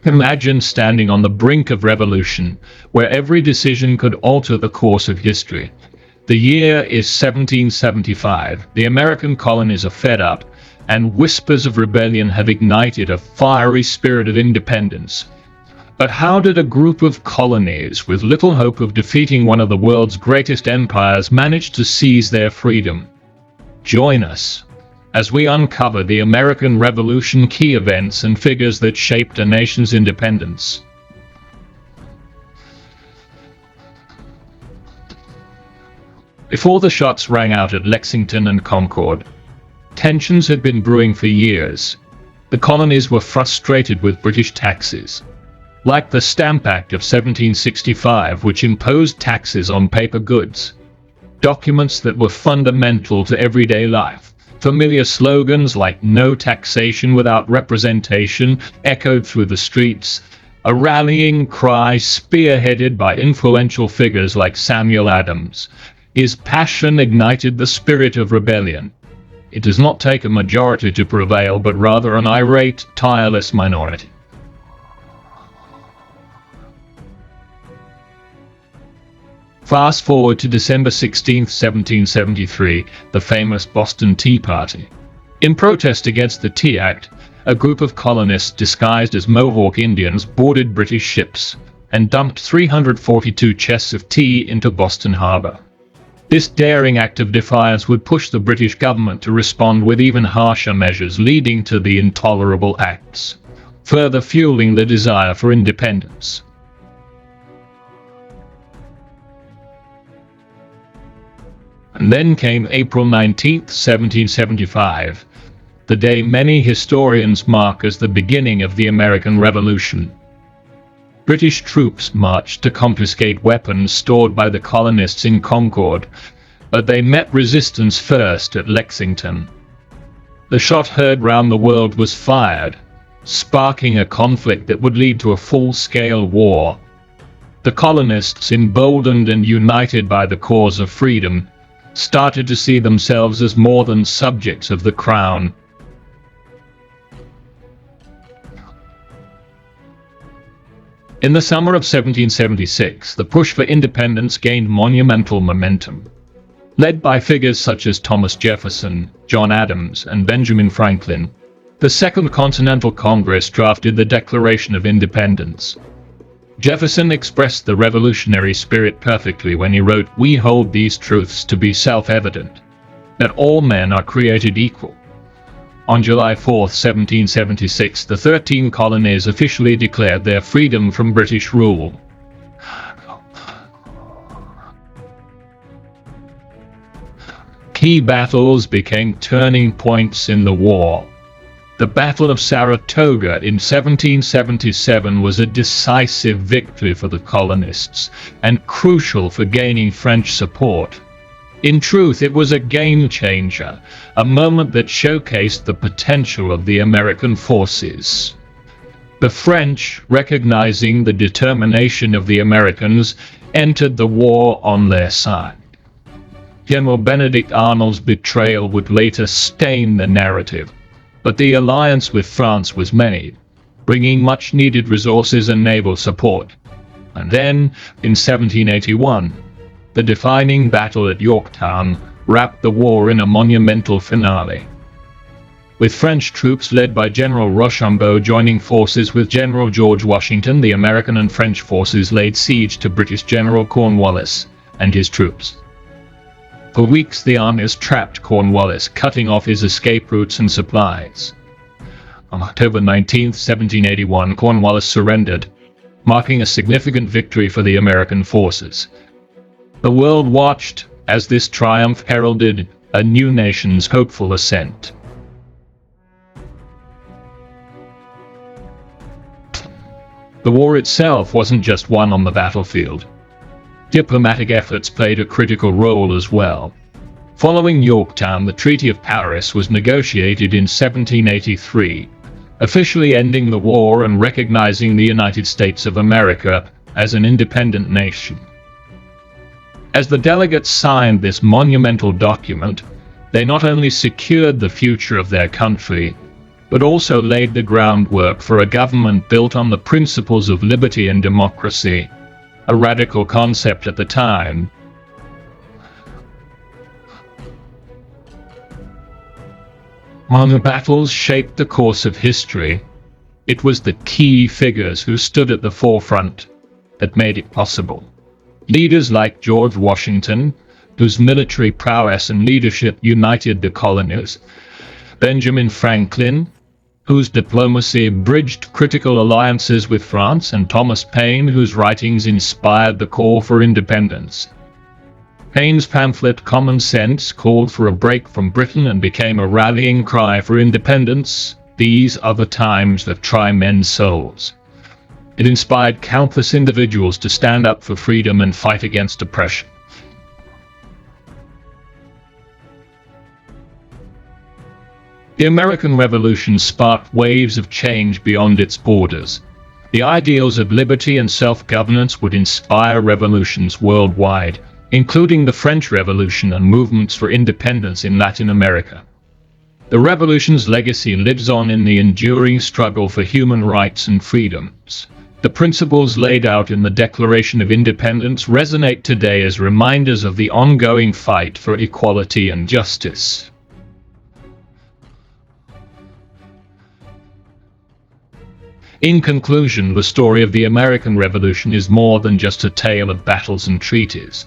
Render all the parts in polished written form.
Imagine standing on the brink of revolution, where every decision could alter the course of history. The year is 1775. The American colonies are fed up, and whispers of rebellion have ignited a fiery spirit of independence. But how did a group of colonies, with little hope of defeating one of the world's greatest empires, manage to seize their freedom? Join us as we uncover the American Revolution, key events and figures that shaped a nation's independence. Before the shots rang out at Lexington and Concord, tensions had been brewing for years. The colonies were frustrated with British taxes, like the Stamp Act of 1765, which imposed taxes on paper goods, documents that were fundamental to everyday life. Familiar slogans like "No taxation without representation" echoed through the streets, a rallying cry spearheaded by influential figures like Samuel Adams. His passion ignited the spirit of rebellion. It does not take a majority to prevail, but rather an irate, tireless minority. Fast forward to December 16, 1773, the famous Boston Tea Party. In protest against the Tea Act, a group of colonists disguised as Mohawk Indians boarded British ships and dumped 342 chests of tea into Boston Harbor. This daring act of defiance would push the British government to respond with even harsher measures, leading to the Intolerable Acts, further fueling the desire for independence. And then came April 19, 1775, the day many historians mark as the beginning of the American Revolution. British troops marched to confiscate weapons stored by the colonists in Concord, but they met resistance first at Lexington. The shot heard round the world was fired, sparking a conflict that would lead to a full-scale war. The colonists, emboldened and united by the cause of freedom, started to see themselves as more than subjects of the crown. In the summer of 1776, the push for independence gained monumental momentum. Led by figures such as Thomas Jefferson, John Adams, and Benjamin Franklin, the Second Continental Congress drafted the Declaration of Independence. Jefferson expressed the revolutionary spirit perfectly when he wrote, "We hold these truths to be self-evident, that all men are created equal." On July 4, 1776, the 13 colonies officially declared their freedom from British rule. Key battles became turning points in the war. The Battle of Saratoga in 1777 was a decisive victory for the colonists, and crucial for gaining French support. In truth, it was a game-changer, a moment that showcased the potential of the American forces. The French, recognizing the determination of the Americans, entered the war on their side. General Benedict Arnold's betrayal would later stain the narrative, but the alliance with France was made, bringing much-needed resources and naval support. And then, in 1781, the defining battle at Yorktown wrapped the war in a monumental finale. With French troops led by General Rochambeau joining forces with General George Washington, the American and French forces laid siege to British General Cornwallis and his troops. For weeks the armies trapped Cornwallis, cutting off his escape routes and supplies. On October 19, 1781, Cornwallis surrendered, marking a significant victory for the American forces. The world watched as this triumph heralded a new nation's hopeful ascent. The war itself wasn't just won on the battlefield. Diplomatic efforts played a critical role as well. Following Yorktown, the Treaty of Paris was negotiated in 1783, officially ending the war and recognizing the United States of America as an independent nation. As the delegates signed this monumental document, they not only secured the future of their country, but also laid the groundwork for a government built on the principles of liberty and democracy, a radical concept at the time. While the battles shaped the course of history, it was the key figures who stood at the forefront that made it possible. Leaders like George Washington, whose military prowess and leadership united the colonies, Benjamin Franklin, whose diplomacy bridged critical alliances with France, and Thomas Paine, whose writings inspired the call for independence. Paine's pamphlet Common Sense called for a break from Britain and became a rallying cry for independence. These are the times that try men's souls. It inspired countless individuals to stand up for freedom and fight against oppression. The American Revolution sparked waves of change beyond its borders. The ideals of liberty and self-governance would inspire revolutions worldwide, including the French Revolution and movements for independence in Latin America. The revolution's legacy lives on in the enduring struggle for human rights and freedoms. The principles laid out in the Declaration of Independence resonate today as reminders of the ongoing fight for equality and justice. In conclusion, the story of the American Revolution is more than just a tale of battles and treaties.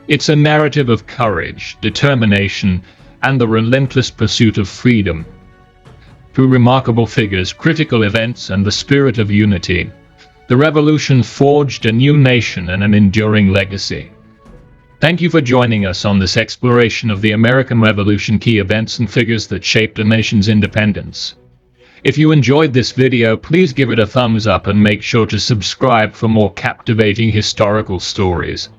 It's a narrative of courage, determination, and the relentless pursuit of freedom. Through remarkable figures, critical events, and the spirit of unity, the revolution forged a new nation and an enduring legacy. Thank you for joining us on this exploration of the American Revolution, key events and figures that shaped a nation's independence. If you enjoyed this video, please give it a thumbs up and make sure to subscribe for more captivating historical stories.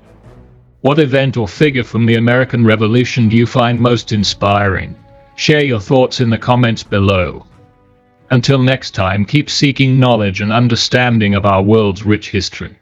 What event or figure from the American Revolution do you find most inspiring? Share your thoughts in the comments below. Until next time, keep seeking knowledge and understanding of our world's rich history.